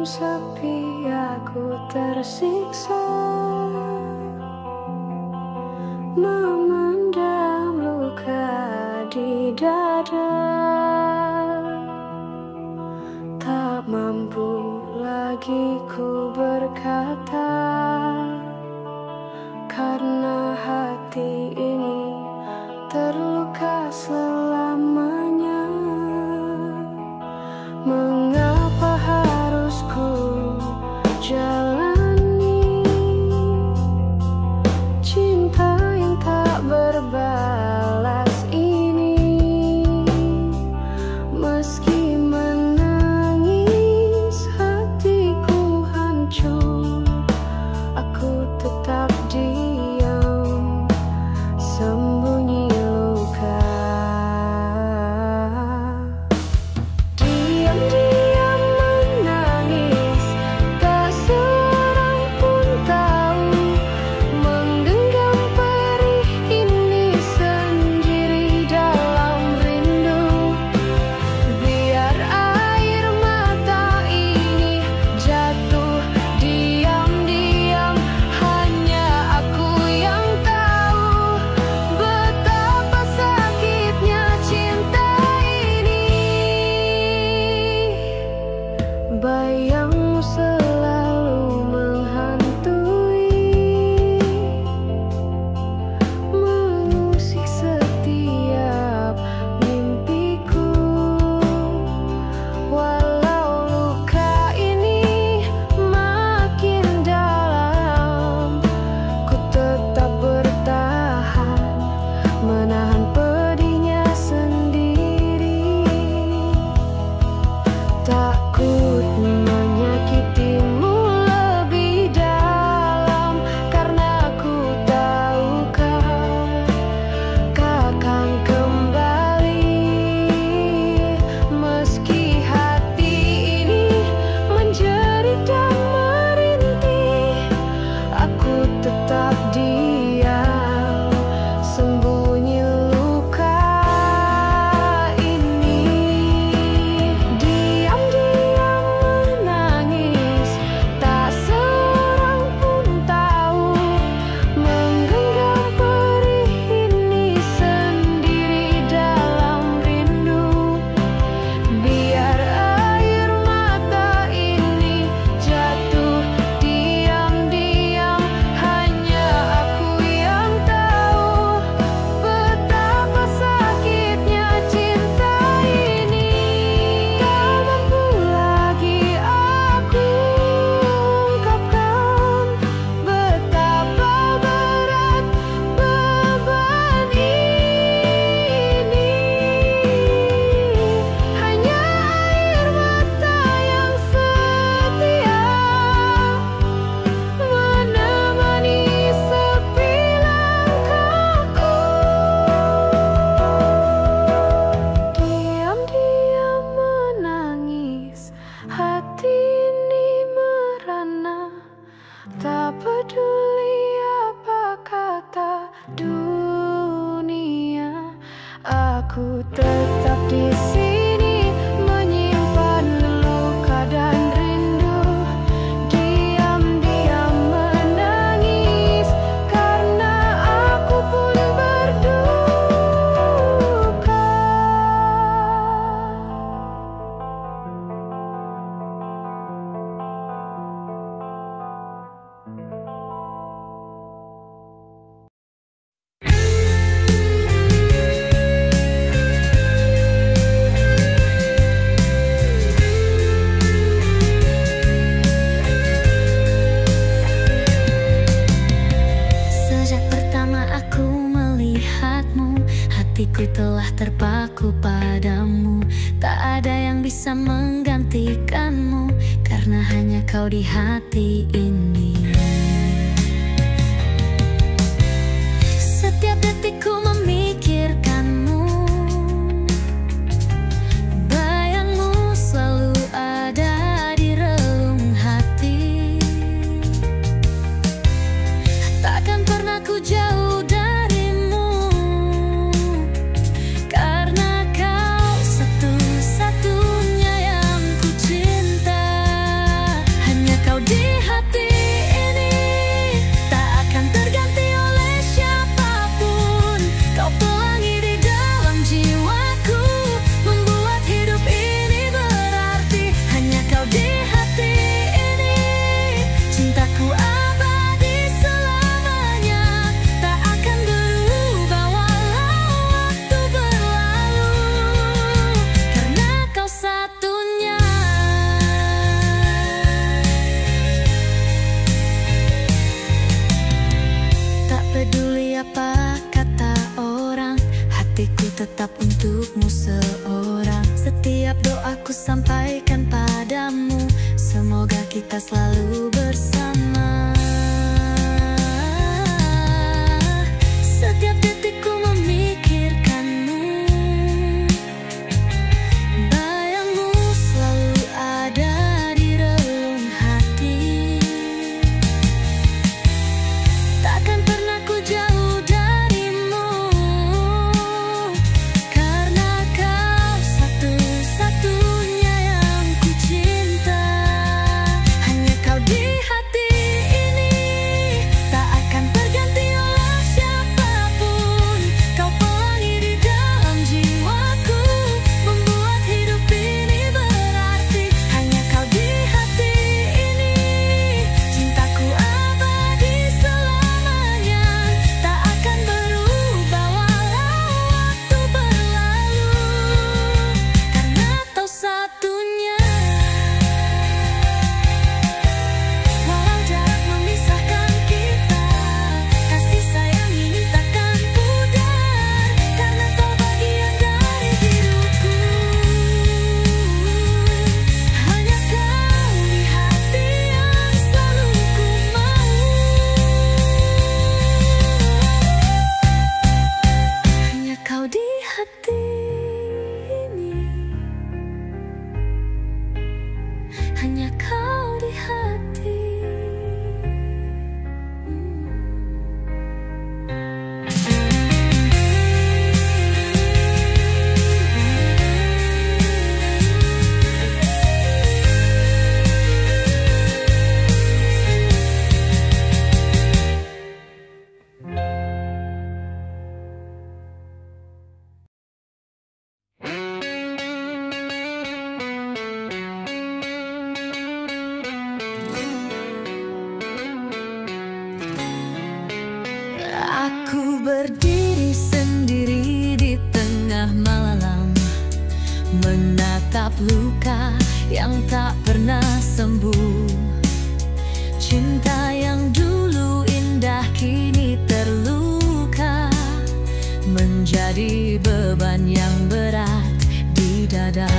Dalam sepi aku tersiksa, memendam luka di dada. Tak mampu lagi ku berkata, karena hati ini terluka selamanya. Mengapa harus ku jalani cinta yang tak berbalas ini? Meski menangis hatiku hancur, aku tetap diam sembunyi luka. Diam-diam menangis, tak seorang pun tahu. Menggenggam perih ini sendiri dalam rindu. Biar air mata ini jatuh diam-diam, hanya aku yang tahu betapa sakitnya cinta ini. Bayangmu selalu menghantui, mengusik setiap mimpiku. Walau luka ini makin dalam, ku tetap bertahan, menahan pedihnya sendiri. Takut menyakitimu lebih dalam, karena ku tahu kau akan kembali. Meski hati ini menjerit dan merintih, aku tetap diam sembunyi luka ini. Diam-diam menangis, tak seorang pun tahu. Menggenggam perih ini sendiri dalam rindu. Biar air mata ini jatuh diam-diam, hanya aku yang tahu betapa sakitnya cinta ini. Tak mampu lagi aku ungkapkan betapa berat beban ini. Hanya air mata yang setia menemani sepi langkahku. Diam-diam menangis, hati ini merana. Tak peduli apa kata dunia, aku tetap di sini menyimpan luka dan rindu. Diam-diam menangis, karena aku pun berduka. Sejak pertama aku melihatmu, hatiku telah terpaku padamu. Tak ada yang bisa menggantikanmu, karena hanya kau di hati ini. Setiap detikku memikirkanmu, bayangmu selalu ada di relung hati. Takkan pernah ku jauh darimu, karena kau satu-satunya yang ku cinta. kita selalu bersama. Setiap detikku memikirkanmu, bayangmu selalu ada di relung hati. Takkan pernah ku jauh darimu, karena kau satu-satunya yang ku cinta. Hanya kau di hati ini, tak akan terganti oleh siapapun. Kau pelangi di dalam jiwaku, membuat hidup ini berarti. Hanya kau di hati ini, cintaku abadi selamanya, tak akan berubah walau waktu berlalu, karena kau satunya. Walau jarak memisahkan kita, kasih sayang ini takkan pudar, karena kau bagian dari hidupku. Hanya kau di hati yang selalu ku mau. Hanya kau di hati ini, hanya kau di hati. Aku berdiri sendiri di tengah malam, menatap luka yang tak pernah sembuh. Cinta yang dulu indah kini terluka, menjadi beban yang berat di dada.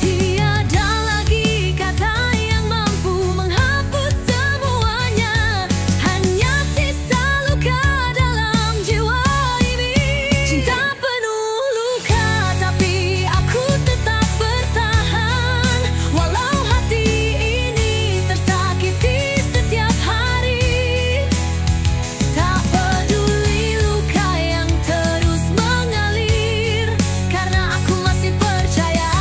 Tiada lagi kata yang mampu menghapus semuanya, hanya sisa luka dalam jiwa ini. Cinta penuh luka, tapi aku tetap bertahan, walau hati ini tersakiti setiap hari. Tak peduli luka yang terus mengalir, karena aku masih percaya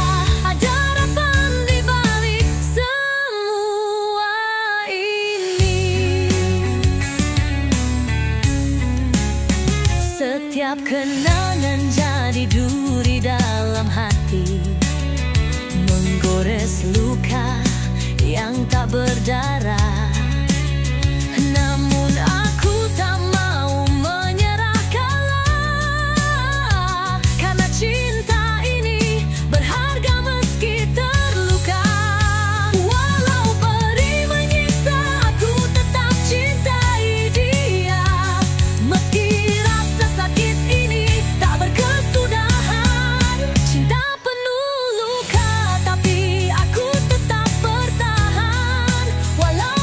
ada harapan di balik semua ini. Setiap kenangan jadi duri dalam hati, menggores luka yang tak berdarah. Namun aku tak mau menyerah kalah, karena cinta ini berharga meski terluka. Walau perih menyiksa, aku tetap cintai dia, meski rasa sakit ini tak berkesudahan. Cinta penuh luka, tapi aku tetap bertahan, walau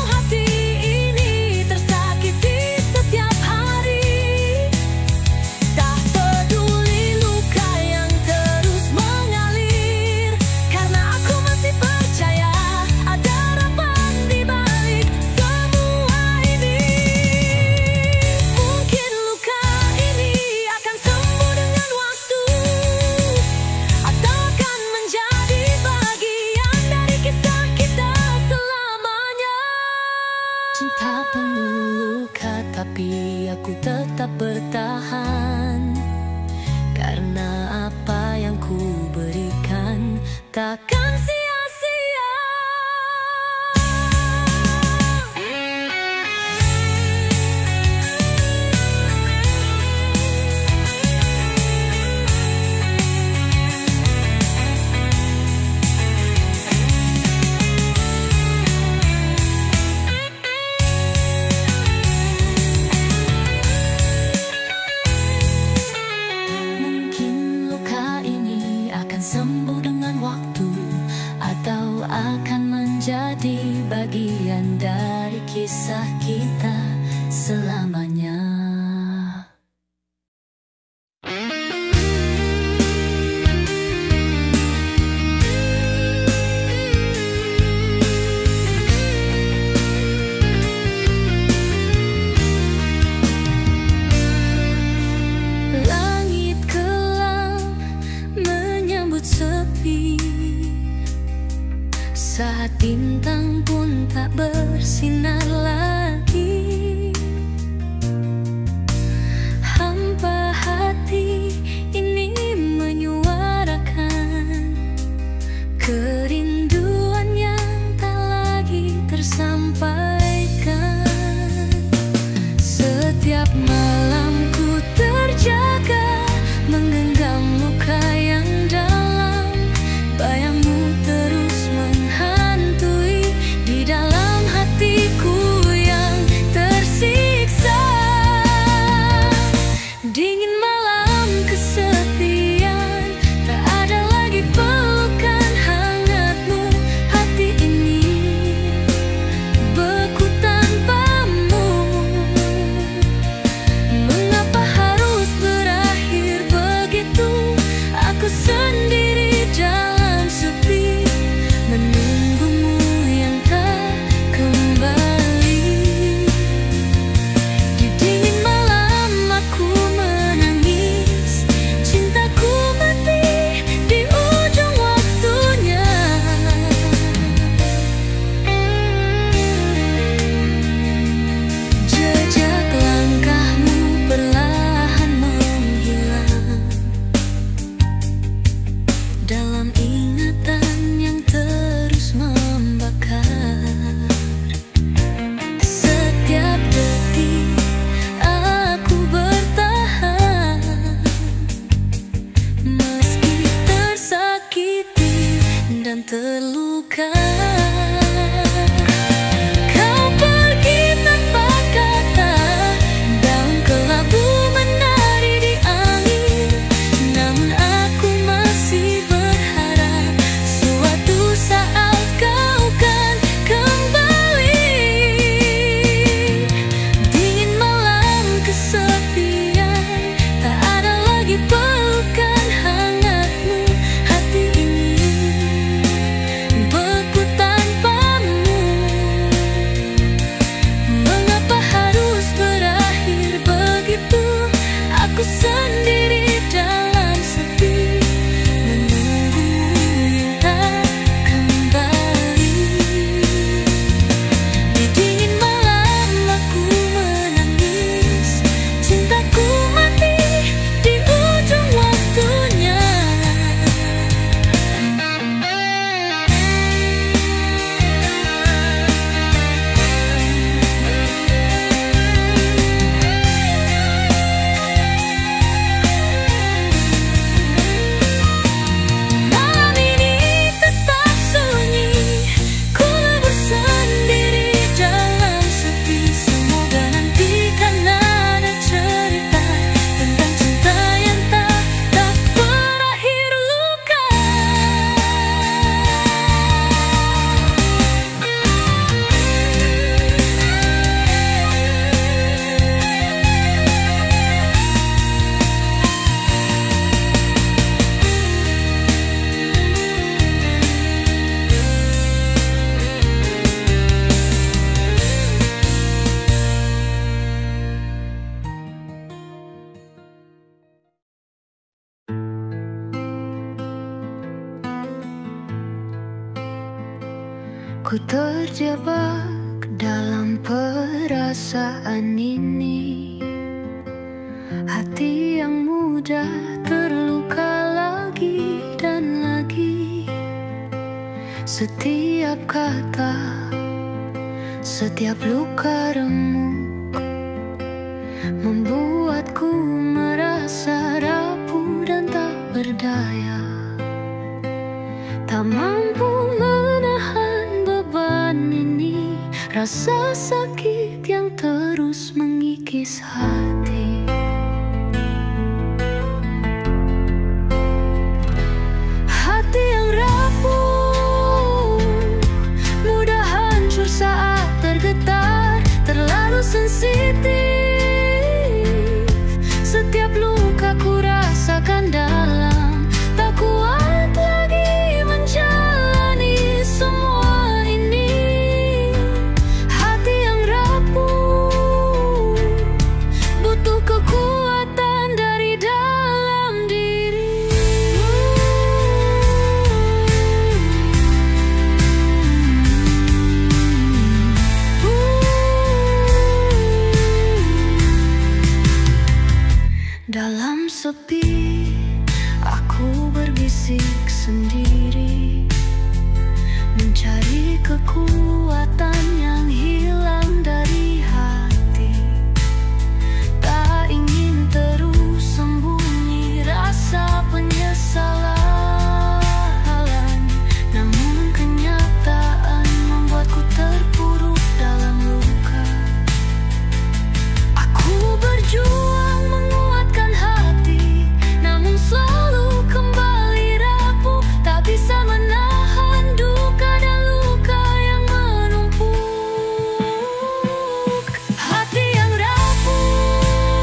menjadi bagian dari kisah kita selamanya. Langit kelam menyambut sepi saat bintang pun tak bersinar lagi. Hampa hati ini menyuarakan kerinduan yang tak lagi tersampaikan. Setiap malam ku terjaga menggenggam luka yang dalam. Bayangmu terus menghantui di dalam hatiku yang tersiksa. Dingin malam kesepian, tak ada lagi pelukan hangatmu. Hati ini beku tanpamu. Mengapa harus berakhir begitu? Aku sendiri dalam sepi, menunggumu yang tak kembali. Di dingin malam aku menangis, cintaku mati di ujung waktunya. Jejak langkahmu perlahan menghilang dalam ingatan yang terus membakar. Setiap detik aku bertahan, meski tersakiti dan terluka. Kau pergi tanpa kata, daun kelabu menari di angin. Namun aku masih berharap suatu saat kau kan kembali. Dingin malam kesepian, tak ada lagi pelukan hangatmu. Hati ini beku tanpamu. Mengapa harus berakhir begitu? Aku sendiri dalam sepi, menunggumu yang tak kembali. Di dingin malam aku menangis, cintaku mati di ujung waktunya. Malam ini tetap sunyi, ku lebur sendiri dalam sepi. Semoga nanti kan ada cerita tentang cinta yang tak berakhir luka. Ku terjebak dalam perasaan ini, hati yang mudah terluka lagi dan lagi. Setiap kata, setiap luka remuk membuatku merasa rapuh dan tak berdaya. Tak mampu menahan beban ini, rasa sakit yang terus mengikis hati. Hati yang rapuh sensitif. Setiap luka ku rasakan dalam, tak kuat lagi menjalani semua ini. Hati yang rapuh butuh kekuatan dari dalam diri. Dalam sepi, aku berbisik sendiri, mencari kekuatan yang hilang dari hati. Tak ingin terus sembunyi rasa penyesalan, namun kenyataan membuatku terpuruk dalam luka. Aku berjuang menguatkan hati, namun selalu kembali rapuh. Tak bisa menahan duka dan luka yang menumpuk. Hati yang rapuh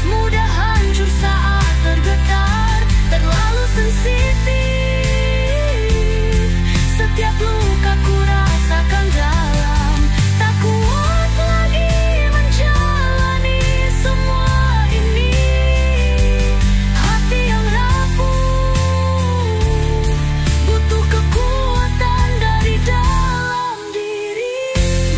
mudah hancur saat tergetar, terlalu sensitif. Setiap luka ku rasakan dalam, tak kuat lagi menjalani semua ini. Hati yang rapuh butuh kekuatan dari dalam diri.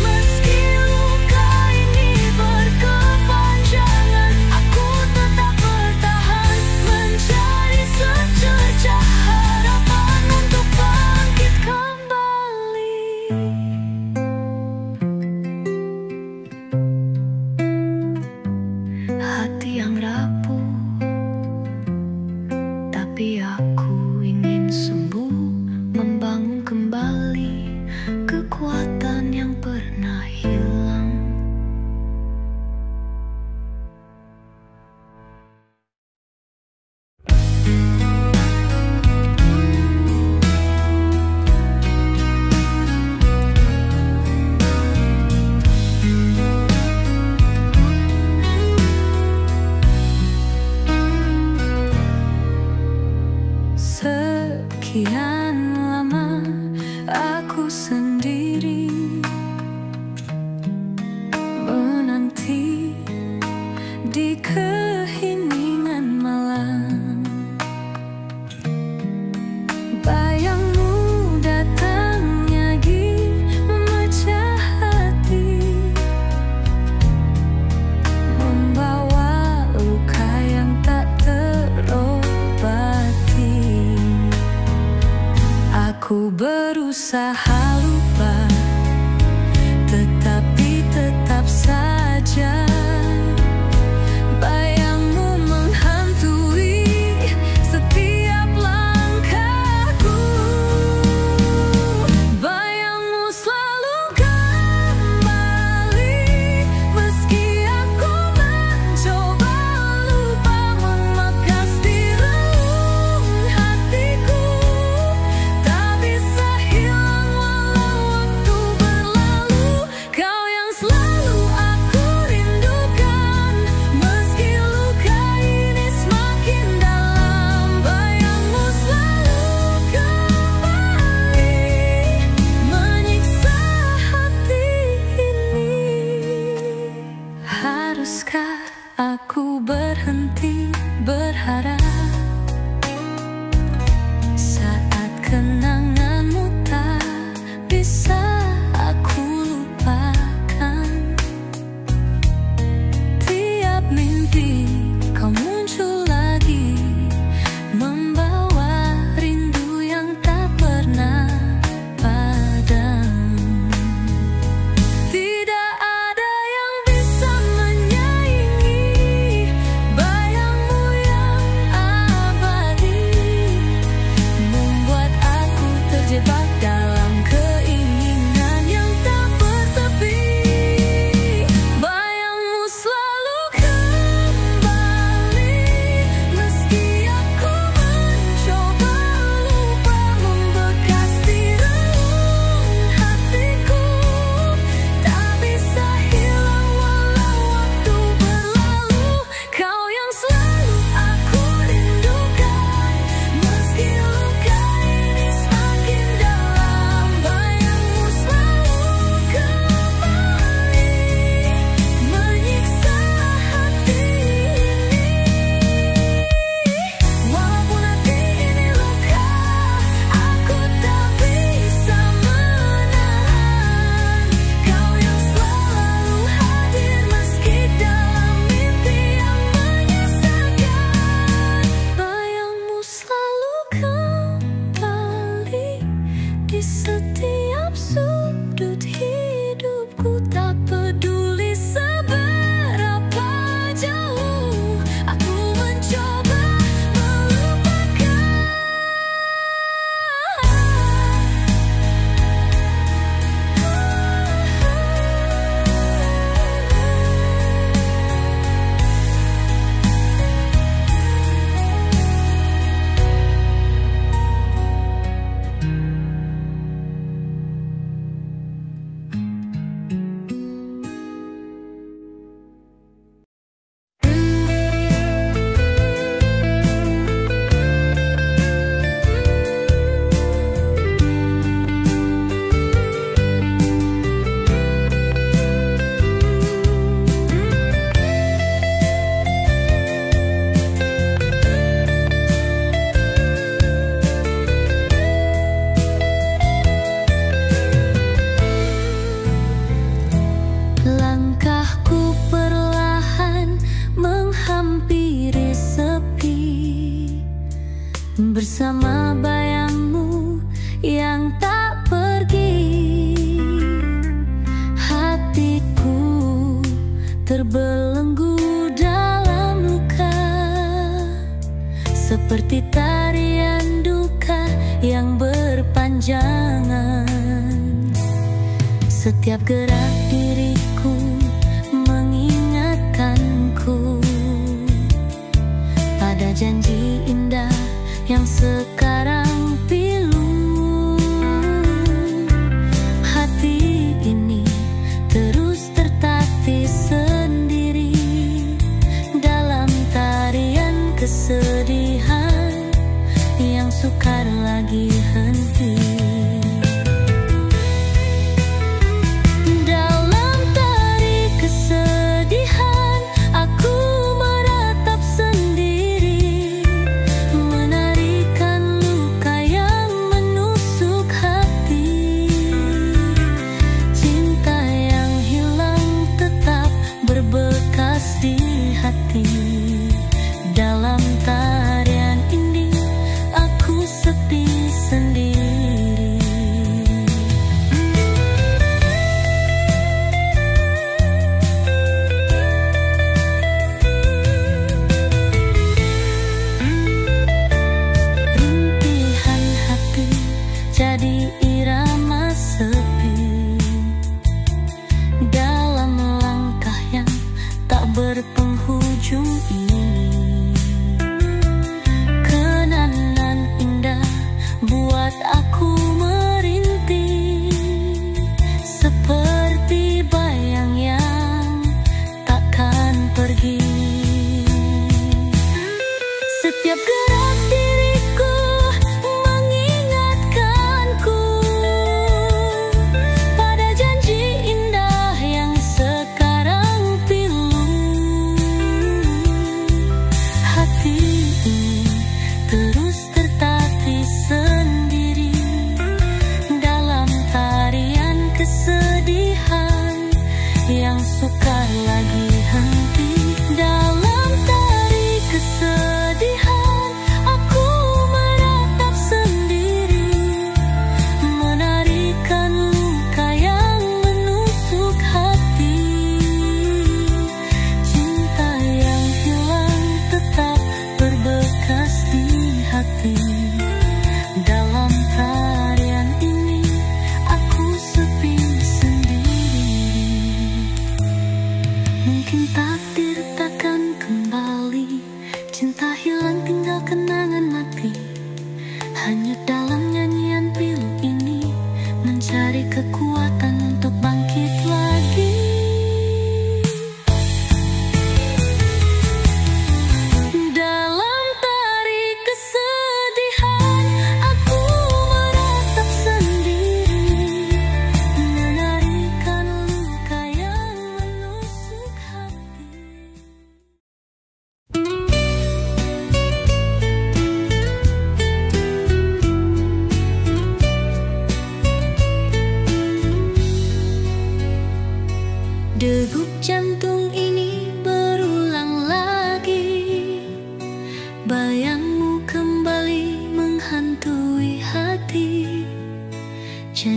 Meski luka ini berkepanjangan, aku tetap bertahan, mencari secercah harapan untuk bangkit kembali. Hati yang rapuh, tapi aku ingin sembuh, membangun kembali kekuatan yang pernah hilang. Sekian lama aku sendiri menanti di keheningan malam. Bayangmu datang lagi memecah hati, membawa luka yang tak terobati. Aku berusaha lupa, tetapi tetap saja bayangmu menghantui setiap langkahku. Bayangmu selalu kembali, meski aku mencoba lupa, memangkas di relung hatiku. Tak bisa hilang walau setiap sudut hidupku, tak peduli seberapa jauh aku mencoba melupakan. Langkahku perlahan menghampiri sepi, bersama bayangmu yang tak pergi. Hatiku terbelenggu dalam luka, seperti tarian duka yang berpanjangan. Setiap gerak diriku mengingatkanku pada janji indah yang sekarang pilu. Hati ini terus tertatih sendiri dalam tarian kesedihan yang sukar lagi henti. Dalam tarian ini aku sepi sendiri. Rintihan hati jadi irama sepi dalam langkah yang tak berpenghujung ini. Kenangan indah buat aku merintih, seperti bayang yang takkan pergi. Setiap gerak diriku mengingatkanku pada janji indah yang sekarang pilu. Hati ini terus tertatih sendiri dalam tarian kesedihan yang sukar lagi henti. Dalam tari kesedihan aku meratap sendiri, menarikan luka yang menusuk hati. Cinta yang hilang tetap berbekas di hati. Dalam tarian ini aku sepi sendiri. Mungkin takdir takkan kembali, cinta hilang tinggal kenangan mati. Hanyut dalam nyanyian pilu ini, mencari kekuatan untuk bangkit lagi. Dalam tari kesedihan aku meratap sendiri, menarikan luka yang menusuk hati.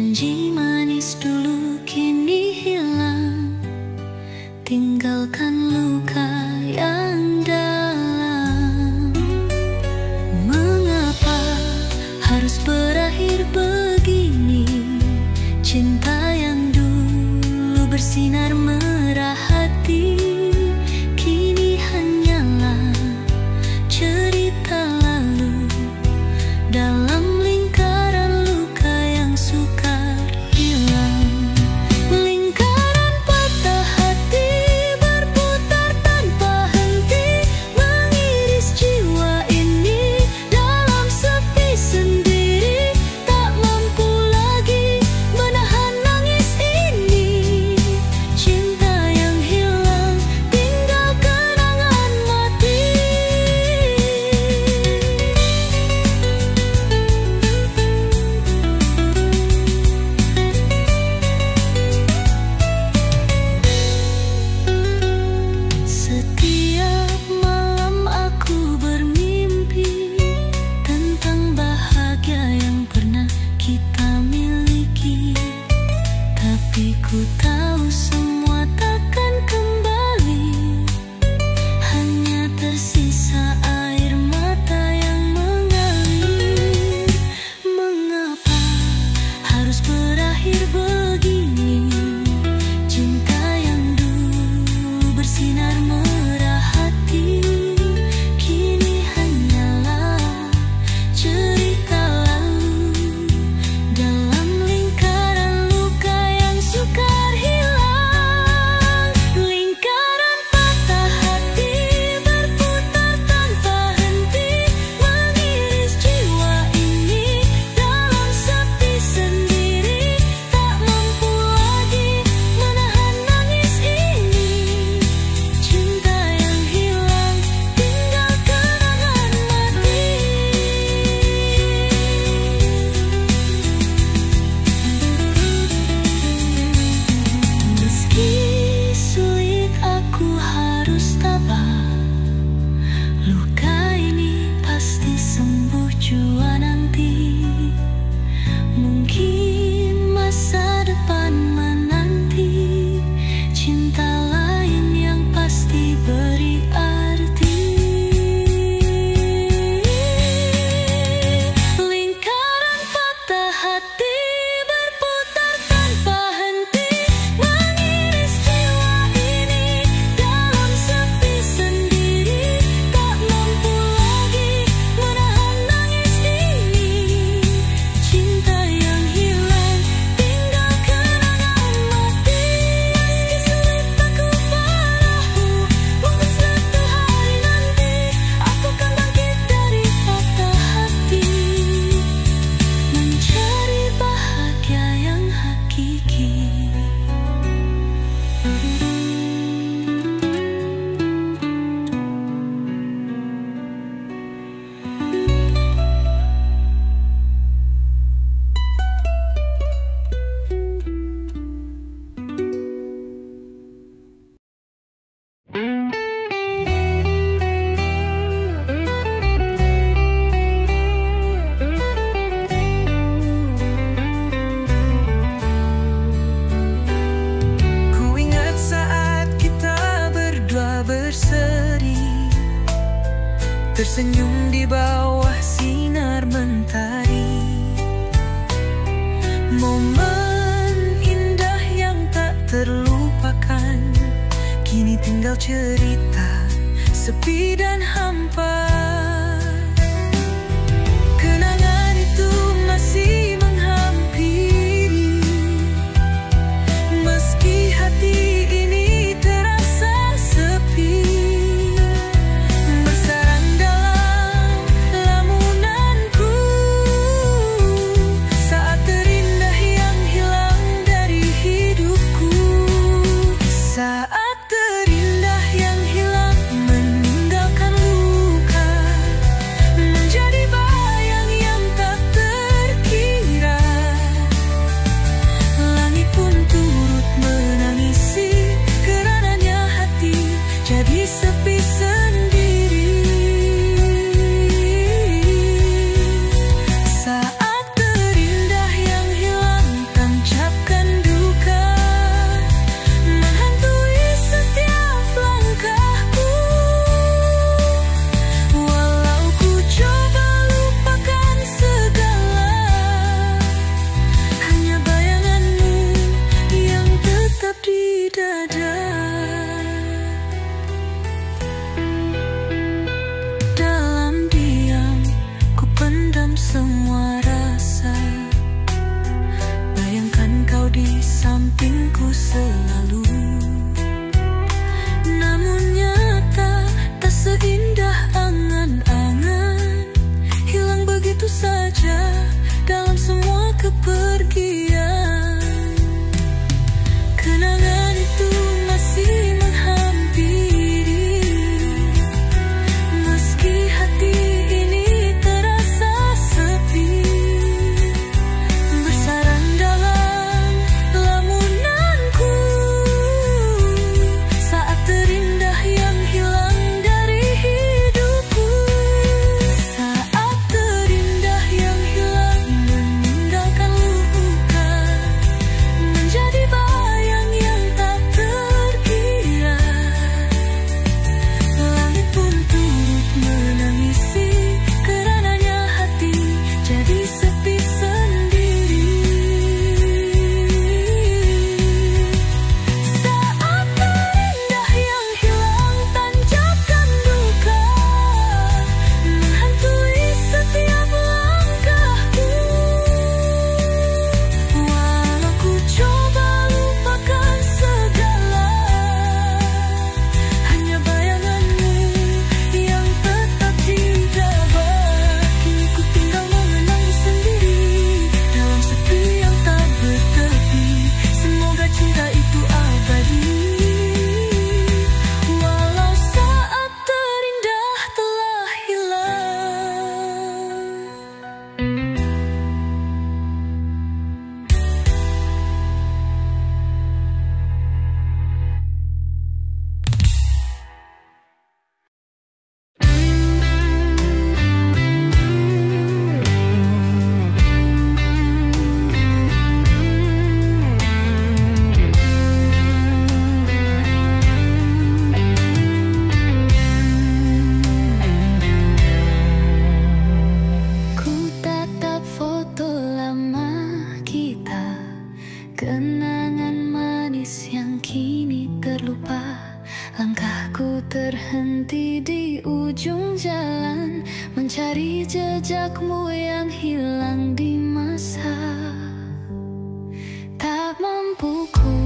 Janji manis dulu kini hilang, tinggalkan luka yang dalam. Mengapa harus berakhir begini? Cinta yang dulu bersinar merah hati, kini hanyalah cerita lalu dalam lingkaran luka yang sukar hilang. Lingkaran patah hati berputar tanpa henti, mengiris jiwa ini dalam sepi sendiri. Tak mampu lagi menahan nangis ini. Cinta yang hilang tinggal kenangan mati. Setiap malam aku bermimpi tentang bahagia yang pernah kita miliki, tapi ku tahu semua takkan kembali. Hanya tersisa air mata yang mengalir. Mengapa harus berakhir begini? Cinta yang dulu bersinar merah hati, kini hanyalah cerita lalu dalam lingkaran luka yang sukar hilang. Lingkaran patah hati berputar tanpa henti, mengiris jiwa ini dalam sepi sendiri. Tak mampu lagi menahan nangis ini. Cinta yang hilang tinggal kenangan mati. Meski sulit aku harus tabah, luka ini pasti sembuh jua nanti. Mungkin masa depan menanti cinta lain yang pasti beri arti. Lingkaran patah hati berputar tanpa henti, mengiris jiwa ini dalam sepi sendiri. Tak mampu lagi menahan nangis ini. Cinta yang hilang tinggal kenangan mati. Meski sulit aku padamu, mungkin suatu hari nanti aku kan bangkit dari patah hati, mencari bahagia yang hakiki. Ku ingat saat kita berdua berseri, tersenyum di bawah sinar mentari. Momen indah yang tak terlupakan, kini tinggal cerita sepi dan hampa. Kenangan itu masih menghampiri, meski hati ini terasa sepi. Bersarang dalam lamunanku, saat terindah yang hilang dari hidupku. Saat terindah yang hilang meninggalkan luka. sampingku selalu. Namun nyata tak seindah angan-angan, hilang begitu saja dalam semua kepergian. Kenangan itu masih menghampiri, meski hati ini terasa sepi, bersarang dalam lamunanku. Saat terindah yang hilang dari hidupku, saat terindah yang hilang meninggalkan luka, menjadi bayang yang tak terkira. Langit pun turut menangisi, karenanya hati jadi sepi sendiri. Saat terindah yang hilang tanjakan duka, menghantui setiap langkahku. Walau ku coba lupakan segala, hanya bayanganmu yang tetap dijabat. Kini ku tinggal mengenang sendiri dalam sepi yang tak bertepi. Semoga cinta itu abadi, walau saat terindah telah hilang. Ku tatap foto lama kita, kenangan manis yang kini terlupa. Langkahku terhenti di ujung jalan, mencari jejakmu yang hilang di masa. Tak mampu ku